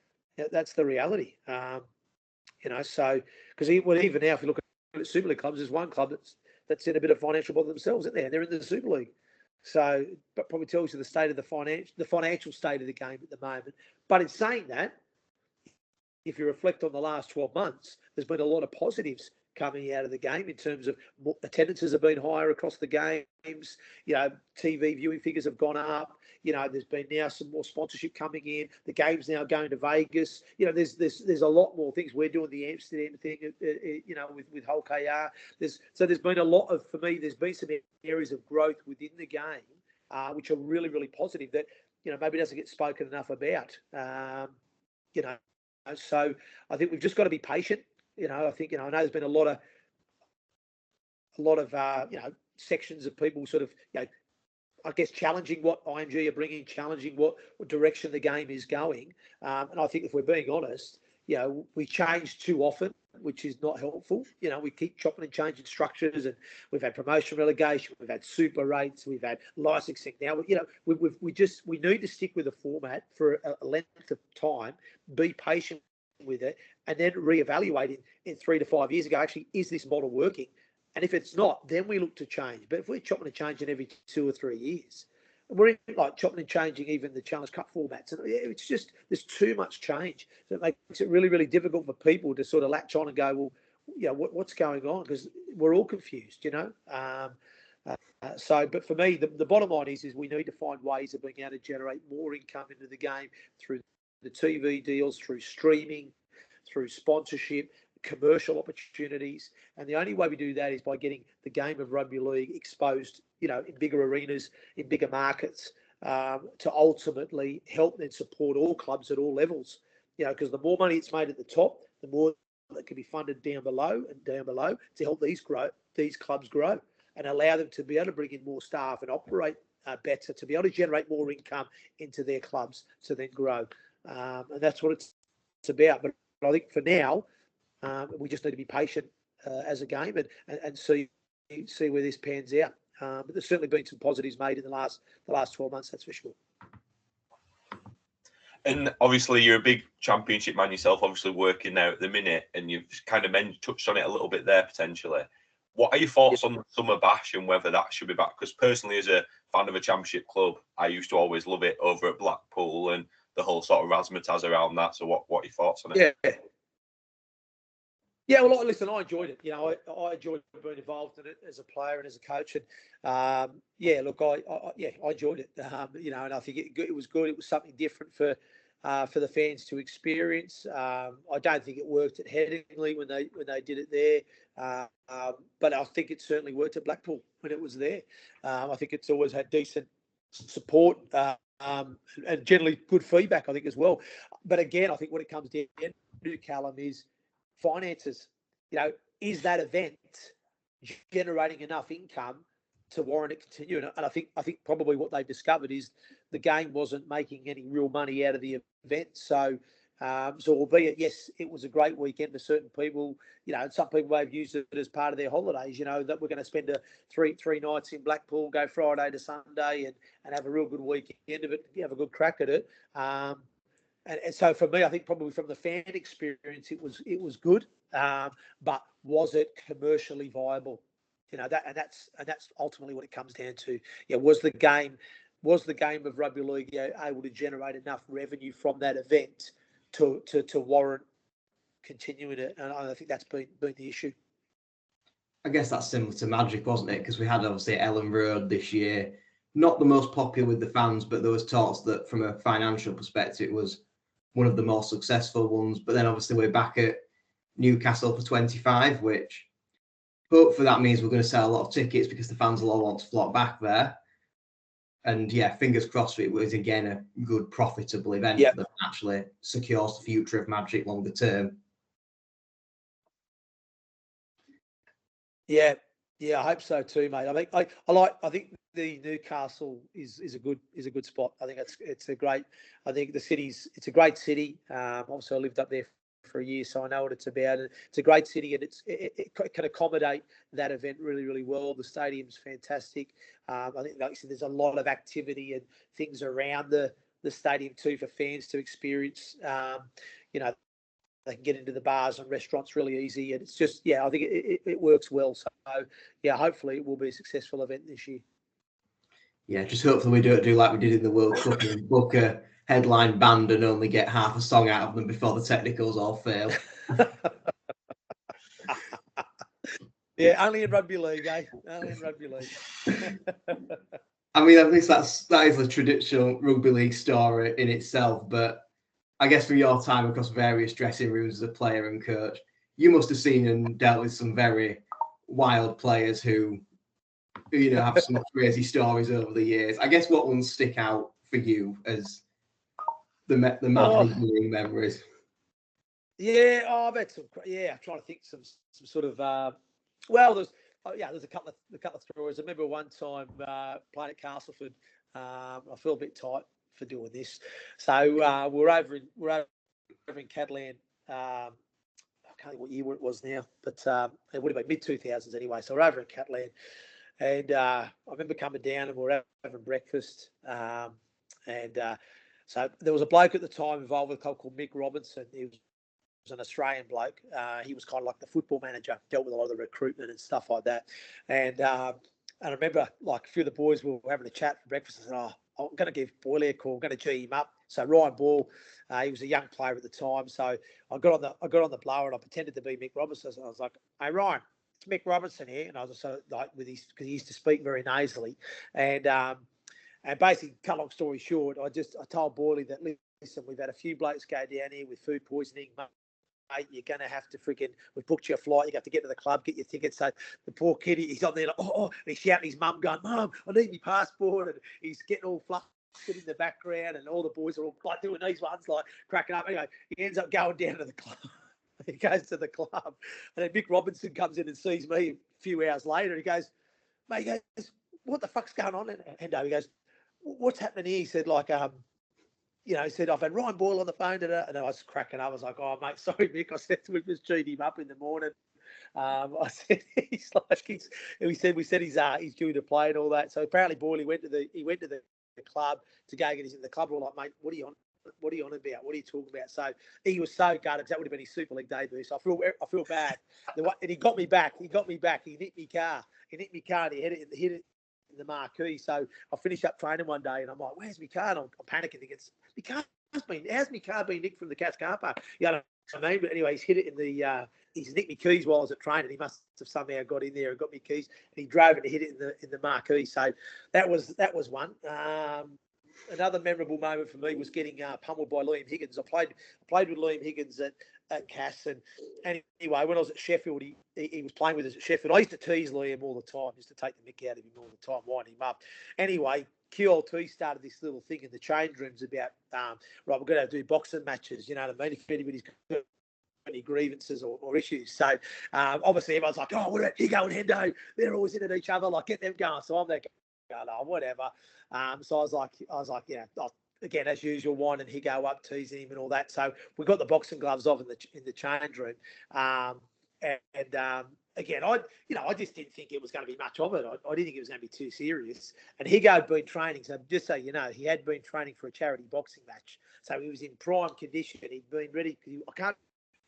That's the reality. So because even now, if you look at Super League clubs, there's one club that's in a bit of financial bother themselves, isn't there? They're in the Super League. So, but probably tells you the state of the financial state of the game at the moment. But in saying that, if you reflect on the last 12 months, there's been a lot of positives coming out of the game in terms of attendances have been higher across the games. TV viewing figures have gone up. There's been now some more sponsorship coming in. The game's now going to Vegas. There's a lot more things. We're doing the Amsterdam thing, with Hull KR. There's been a lot of, for me, there's been some areas of growth within the game, which are really, really positive that, maybe doesn't get spoken enough about. So I think we've just got to be patient. I think, I know there's been a lot of sections of people sort of, I guess, challenging what IMG are bringing, challenging what direction the game is going. And I think if we're being honest, we change too often, which is not helpful. We keep chopping and changing structures, and we've had promotion relegation, we've had super rates, we've had licensing. Now, we need to stick with the format for a length of time, be patient with it, and then reevaluate in 3 to 5 years ago, actually, is this model working? And if it's not, then we look to change. But if we're chopping and changing every 2 or 3 years, we're in like chopping and changing even the Challenge Cup formats. And it's just, there's too much change. So it makes it really, really difficult for people to sort of latch on and go, well, what's going on? Because we're all confused, but for me, the bottom line is we need to find ways of being able to generate more income into the game through the TV deals, through streaming, through sponsorship, commercial opportunities. And the only way we do that is by getting the game of rugby league exposed, in bigger arenas, in bigger markets, to ultimately help and support all clubs at all levels. Because the more money it's made at the top, the more that can be funded down below to help these clubs grow and allow them to be able to bring in more staff and operate better, to be able to generate more income into their clubs to then grow. And that's what it's about. But I think for now, we just need to be patient as a game and see where this pans out. But there's certainly been some positives made in the last 12 months, that's for sure. And obviously, you're a big championship man yourself, obviously working now at the minute, and you've kind of touched on it a little bit there potentially. What are your thoughts on the Summer Bash and whether that should be back? Because personally, as a fan of a championship club, I used to always love it over at Blackpool and the whole sort of razzmatazz around that. So what are your thoughts on it? Yeah, well, listen, I enjoyed it. I enjoyed being involved in it as a player and as a coach. And I enjoyed it. And I think it was good. It was something different for the fans to experience. I don't think it worked at Headingley when they did it there, but I think it certainly worked at Blackpool when it was there. I think it's always had decent support and generally good feedback, I think, as well. But again, I think what it comes down to, Callum, is finances. Is that event generating enough income to warrant it continuing? And I think probably what they've discovered is the game wasn't making any real money out of the event. So albeit, yes, it was a great weekend for certain people, and some people may have used it as part of their holidays, that we're going to spend three nights in Blackpool, go Friday to Sunday and have a real good weekend of it, have a good crack at it. And so for me, I think probably from the fan experience, it was good, but was it commercially viable? That's ultimately what it comes down to. Was the game of rugby league able to generate enough revenue from that event to warrant continuing it? And I think that's been the issue. I guess that's similar to Magic, wasn't it? Because we had obviously Ellen Road this year, not the most popular with the fans, but there was talks that from a financial perspective, it was one of the more successful ones. But then obviously we're back at Newcastle for 25, which hopefully that means we're going to sell a lot of tickets because the fans will all want to flock back there. And fingers crossed it was again a good profitable event that actually secures the future of Magic longer term. Yeah, I hope so too, mate. I think the Newcastle is a good spot. I think it's a great. I think it's a great city. Obviously, I lived up there for a year, so I know what it's about. It's a great city, and it can accommodate that event really, really well. The stadium's fantastic. I think, like you said, there's a lot of activity and things around the stadium too for fans to experience. They can get into the bars and restaurants really easy, and it's just I think it works well. So hopefully it will be a successful event this year. Yeah, just hopefully we don't do like we did in the World Cup and book a headline band and only get half a song out of them before the technicals all fail. Yeah, only in rugby league, eh? Only in rugby league. I mean, at least that is a traditional rugby league story in itself. But I guess from your time across various dressing rooms as a player and coach, you must have seen and dealt with some very wild players who have some crazy stories over the years. I guess what ones stick out for you as the mad rugby league memories? Yeah, I've had some. Yeah, I'm trying to think some sort of. Well, there's a couple of stories. I remember one time playing at Castleford. I feel a bit tight for doing this, so we're over in Catalan. I can't think what year it was now, but it would have been mid-2000s anyway. So we're over in Catalan, and I remember coming down and we're having breakfast, and so there was a bloke at the time involved with a club called Mick Robinson. He was an Australian bloke. He was kind of like the football manager, dealt with a lot of the recruitment and stuff like that. And I remember like a few of the boys were having a chat for breakfast. I said, I'm going to give Boyle a call. I'm going to G him up. So Ryan Ball, he was a young player at the time. So I got on the blower and I pretended to be Mick Robinson. I was like, "Hey Ryan, it's Mick Robinson here." And I was so like because he used to speak very nasally. And basically, cut long story short, I told Boyle that, listen, we've had a few blokes go down here with food poisoning. Mate, you're going to have to we've booked you a flight. You have to get to the club, get your tickets. So the poor kid, he's on there like, and he's shouting his mum going, "Mum, I need my passport." And he's getting all flustered in the background. And all the boys are all like doing these ones, like cracking up. Anyway, he ends up going down to the club. He goes to the club. And then Mick Robinson comes in and sees me a few hours later. He goes, "Mate," he goes, "what the fuck's going on?" And he goes, "What's happening here?" He said, like, he said, "I've had Ryan Boyle on the phone today." And I was cracking up. I was like, "Oh, mate, sorry, Mick." I said, "We just cheated him up in the morning." I said, we said he's due to play and all that. So apparently Boyle, he went to the club to go get his in the club. We're like, "Mate, what are you on? What are you on about? What are you talking about?" So he was so gutted because that would have been his Super League debut. So I feel bad. And he got me back. He nicked me car. And he hit it in the marquee. So I finished up training one day and I'm like, "Where's my car?" And I'm panicking. How's my car been nicked from the Cats car park? You know what I mean? But anyway, he's hit it in the he's nicked me keys while I was at training. He must have somehow got in there and got me keys, and he drove it and hit it in the marquee. So that was one. Another memorable moment for me was getting pummeled by Liam Higgins. I played with Liam Higgins at Cass, and anyway, when I was at Sheffield, he was playing with us at Sheffield. I used to tease Liam all the time, used to take the mick out of him all the time, wind him up. Anyway, QLT started this little thing in the change rooms about, right, we're going to do boxing matches, you know what I mean? If anybody's got any grievances or issues. So obviously everyone's like, "Oh, where you going, Hendo? They're always in at each other, like get them going." So I'm there going, "Oh, whatever." So I was like, again, as usual, whine and he go up, teasing him and all that. So we got the boxing gloves off in the change room. Again, I just didn't think it was going to be much of it. I didn't think it was going to be too serious. And Higo had been training, so just so you know, he had been training for a charity boxing match. So he was in prime condition. He'd been ready. I can't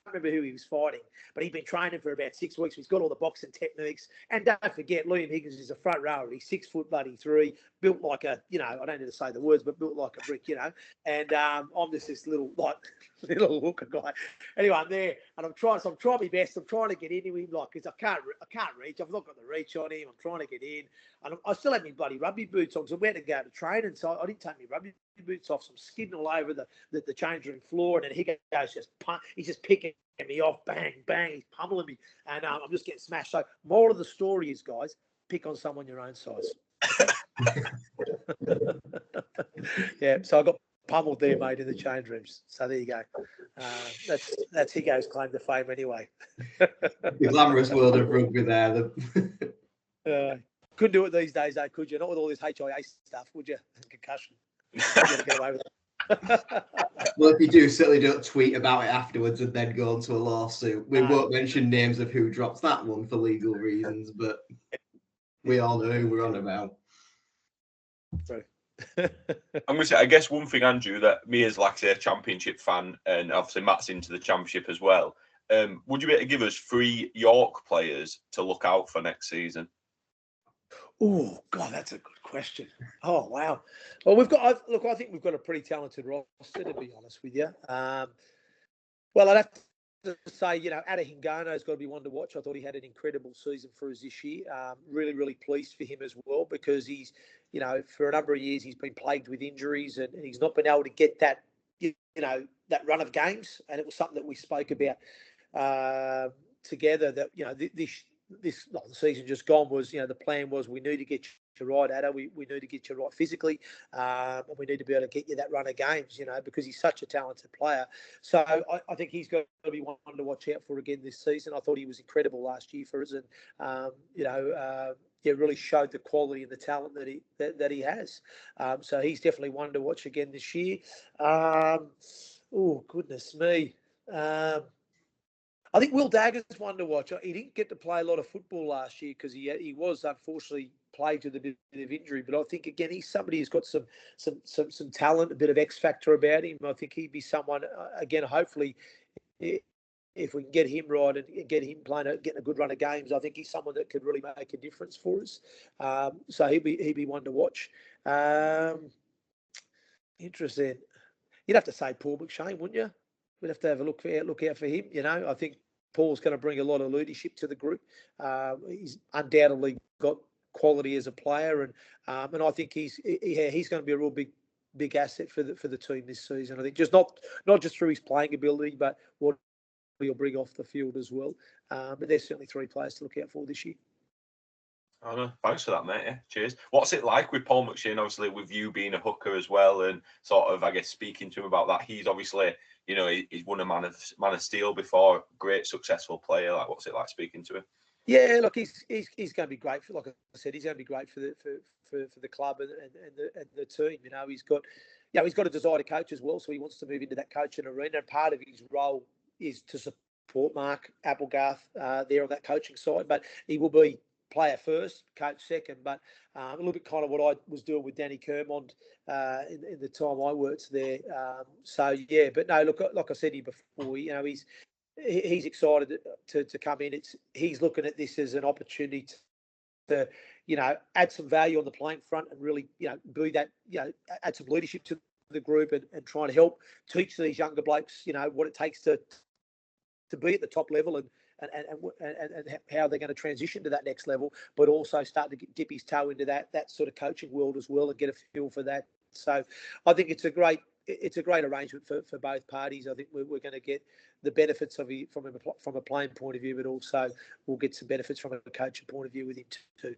remember who he was fighting, but he'd been training for about 6 weeks. He's got all the boxing techniques. And don't forget, Liam Higgins is a front rower. He's 6'3", built like a, I don't need to say the words, but built like a brick, And I'm just this little hooker guy. Anyway, I'm there and I'm trying my best. I'm trying to get into him, because I can't reach. I've not got the reach on him. I'm trying to get in. And I still had my bloody rugby boots on, so I went to go to train, and so I didn't take my rugby boots off. So I'm skidding all over the change room floor, and then he goes he's just picking me off, bang, bang, he's pummeling me, and I'm just getting smashed. So moral of the story is, guys, pick on someone your own size. Yeah, so I got pummeled there, mate, in the change rooms. So there you go. That's Higo's claim to fame anyway. The glamorous world of rugby there. Couldn't do it these days, though, could you? Not with all this HIA stuff, would you? Concussion. You get away with it. Well, if you do, certainly don't tweet about it afterwards and then go into a lawsuit. We won't mention names of who drops that one for legal reasons, but we all know who we're on about. Sorry. I'm going to say, I guess one thing, Andrew, that me as, like I say, a championship fan, and obviously Matt's into the championship as well, would you be able to give us 3 York players to look out for next season? Oh, God, that's a good question. Oh, wow. Well, I think we've got a pretty talented roster, to be honest with you. Well, I'd have to say, Ada Hingano's got to be one to watch. I thought he had an incredible season for us this year. Really, really pleased for him as well, because he's, for a number of years he's been plagued with injuries, and he's not been able to get that, that run of games. And it was something that we spoke about together, that, this the season just gone was, the plan was we need to get you right, Ada. We need to get you right physically, and we need to be able to get you that run of games, because he's such a talented player. So I think he's got to be one to watch out for again this season. I thought he was incredible last year for us, and really showed the quality and the talent that he has. So he's definitely one to watch again this year. Oh goodness me. I think Will Dagger's one to watch. He didn't get to play a lot of football last year because he was unfortunately plagued with a bit of injury. But I think again he's somebody who's got some talent, a bit of X factor about him. I think he'd be someone again. Hopefully, if we can get him right and get him getting a good run of games, I think he's someone that could really make a difference for us. So he'd be one to watch. Interesting. You'd have to say Paul McShane, wouldn't you? We'd have to have a look out for him. I think Paul's going to bring a lot of leadership to the group. He's undoubtedly got quality as a player, and I think he's going to be a real big asset for the team this season. I think just not just through his playing ability, but what he'll bring off the field as well. But there's certainly 3 players to look out for this year. Oh, no, thanks for that, mate. Yeah, cheers. What's it like with Paul McShane, obviously, with you being a hooker as well, and sort of, I guess, speaking to him about that? He's obviously, he's won a Man of Steel before, great, successful player. Like, what's it like speaking to him? Yeah, look, he's going to be great for, like I said, he's going to be great for the club and the team. He's got, he's got a desire to coach as well, so he wants to move into that coaching arena. And part of his role is to support Mark Applegarth there on that coaching side, but he will be player first, coach second, but a little bit kind of what I was doing with Danny Kermond in the time I worked there. So yeah, but no, look, like I said to you before, he's excited to come in. He's looking at this as an opportunity to add some value on the playing front and really be that add some leadership to the group and try and help teach these younger blokes what it takes to be at the top level and how they're going to transition to that next level, but also start to dip his toe into that sort of coaching world as well and get a feel for that. So I think it's a great arrangement for both parties. I think we're going to get the benefits of it from a playing point of view, but also we'll get some benefits from a coaching point of view with him too.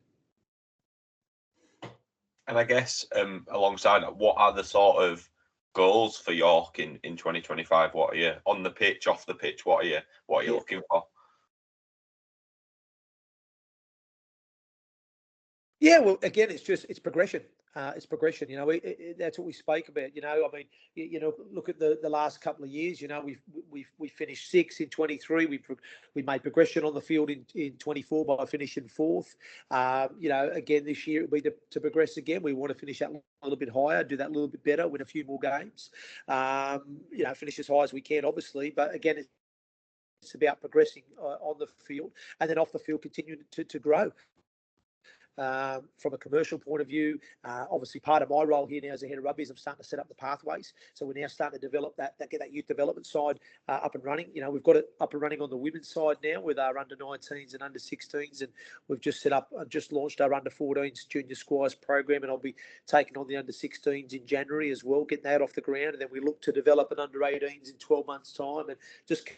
And I guess alongside that, what are the sort of goals for York in 2025? What are you on the pitch, off the pitch? What are you looking for? Yeah, well, again, it's progression. It's progression. That's what we spoke about. I mean, look at the last couple of years. We finished 6th in 23. We made progression on the field in 24 by finishing 4th. Again this year it'll be to progress again. We want to finish that a little bit higher, do that a little bit better, win a few more games. Finish as high as we can, obviously. But again, it's about progressing on the field, and then off the field continuing to grow. From a commercial point of view, obviously part of my role here now as a head of rugby is I'm starting to set up the pathways. So we're now starting to develop get that youth development side up and running. We've got it up and running on the women's side now with our under 19s and under 16s, and we've just launched our under 14s junior squires program, and I'll be taking on the under 16s in January as well, getting that off the ground, and then we look to develop an under 18s in 12 months' time, and just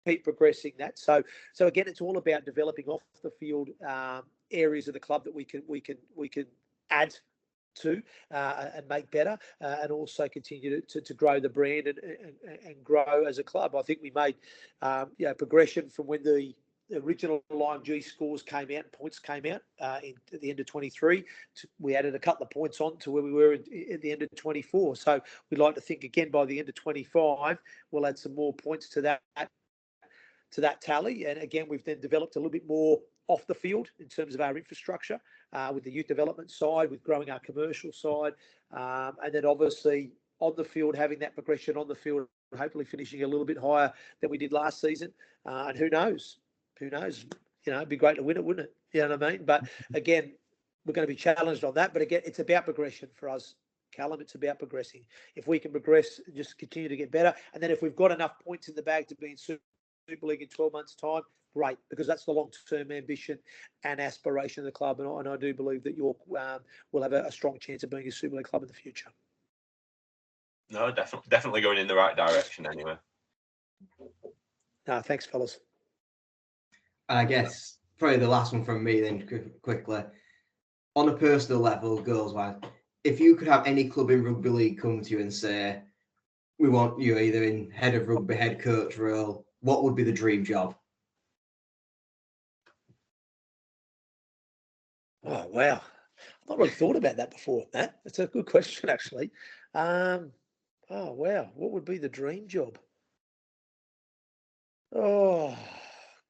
keep progressing that. So again, it's all about developing off the field areas of the club that we can add to and make better, and also continue to grow the brand and grow as a club. I think we made progression from when the original Lime G scores came out and points came out at the end of 23. We added a couple of points on to where we were at the end of 24. So we'd like to think again by the end of 25 we'll add some more points to that tally. And again, we've then developed a little bit more off the field in terms of our infrastructure with the youth development side, with growing our commercial side, and then obviously on the field, having that progression on the field, hopefully finishing a little bit higher than we did last season. And who knows? It'd be great to win it, wouldn't it? You know what I mean? But again, we're going to be challenged on that. But again, it's about progression for us, Callum. It's about progressing. If we can progress, just continue to get better, and then if we've got enough points in the bag to be in Super Super League in 12 months' time, great, because that's the long-term ambition and aspiration of the club. And I do believe that York will have a strong chance of being a Super League club in the future. No, definitely going in the right direction anyway. No, thanks, fellas. I guess probably the last one from me then quickly. On a personal level, goals-wise, if you could have any club in Rugby League come to you and say, we want you either in head of rugby, head coach role, what would be the dream job? Oh, wow. I've not really thought about that before, Matt. That's a good question, actually. Oh, wow. What would be the dream job? Oh,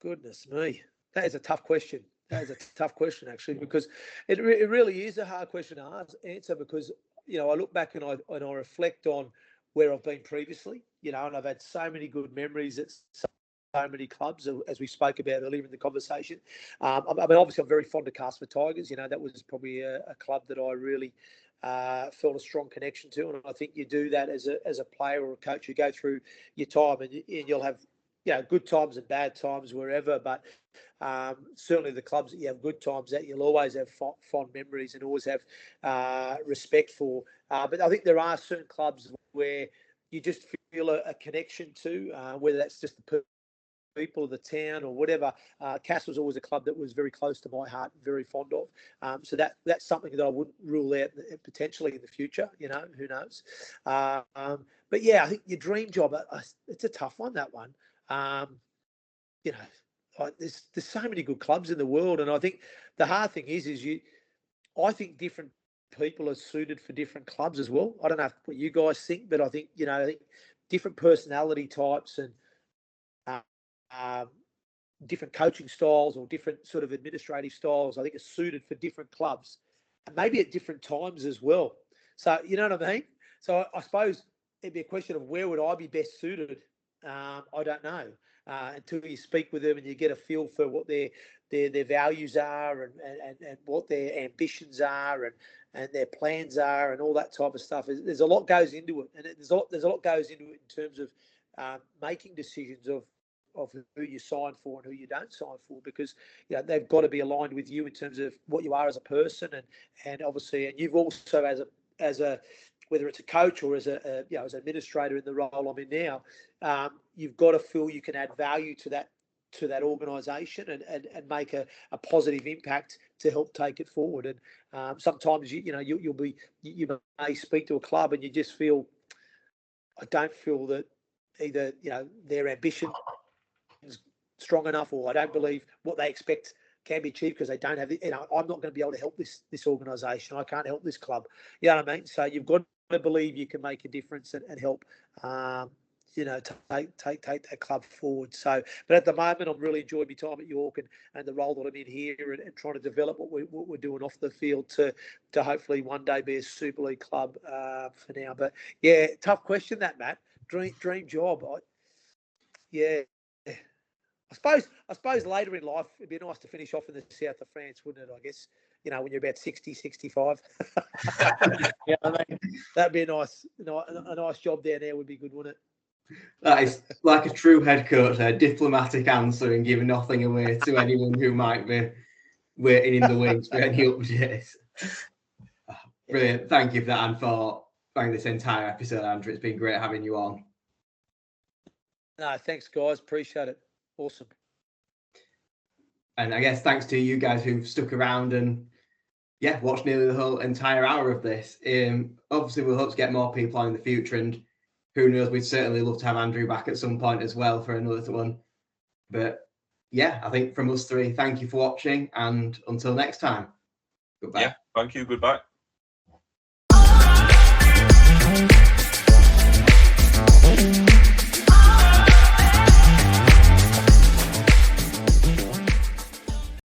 goodness me. That is a tough question. That is a tough question, actually, because it really is a hard question to answer because, I look back and I reflect on where I've been previously, and I've had so many good memories at so many clubs, as we spoke about earlier in the conversation. I mean, obviously, I'm very fond of Casper Tigers. That was probably a club that I really felt a strong connection to. And I think you do that as a player or a coach. You go through your time and you'll have good times and bad times wherever, but certainly the clubs that you have good times at, you'll always have fond memories and always have respect for. But I think there are certain clubs where you just feel a connection to, whether that's just the people of the town or whatever. Castle's always a club that was very close to my heart, very fond of. So that's something that I wouldn't rule out potentially in the future. Who knows? But yeah, I think your dream job, it's a tough one, that one. There's so many good clubs in the world, and I think the hard thing is I think different people are suited for different clubs as well. I don't know what you guys think, but I think different personality types and different coaching styles or different sort of administrative styles, I think, are suited for different clubs, and maybe at different times as well. So you know what I mean? So I suppose it'd be a question of where would I be best suited. I don't know until you speak with them and you get a feel for what their values are and what their ambitions are and their plans are and all that type of stuff. There's a lot goes into it, and there's a lot goes into it in terms of making decisions of who you sign for and who you don't sign for, because they've got to be aligned with you in terms of what you are as a person and obviously, and you've also as a whether it's a coach or as an administrator in the role I'm in now, you've got to feel you can add value to that organisation and make a positive impact to help take it forward. And sometimes you may speak to a club and you just feel, I don't feel that either their ambition is strong enough, or I don't believe what they expect can be achieved because they don't have I'm not going to be able to help this organisation. I can't help this club. You know what I mean? So you've got to believe you can make a difference and help, take that club forward. So, but at the moment, I'm really enjoying my time at York and the role that I'm in here and trying to develop what we're doing off the field to hopefully one day be a Super League club for now. But yeah, tough question that, Matt. Dream job. I suppose later in life, it'd be nice to finish off in the south of France, wouldn't it? I guess, when you're about 60, 65. Yeah, I mean, that'd be a nice job down there would be good, wouldn't it? That is like a true head coach, a diplomatic answer and giving nothing away to anyone who might be waiting in the wings for any updates. Brilliant. Thank you for that and for this entire episode, Andrew. It's been great having you on. No, thanks, guys. Appreciate it. Awesome. And I guess thanks to you guys who've stuck around and watched nearly the whole entire hour of this. Obviously, we'll hope to get more people on in the future, and who knows, we'd certainly love to have Andrew back at some point as well for another one. But I think from us three, thank you for watching, and until next time, goodbye. Yeah, thank you. Goodbye.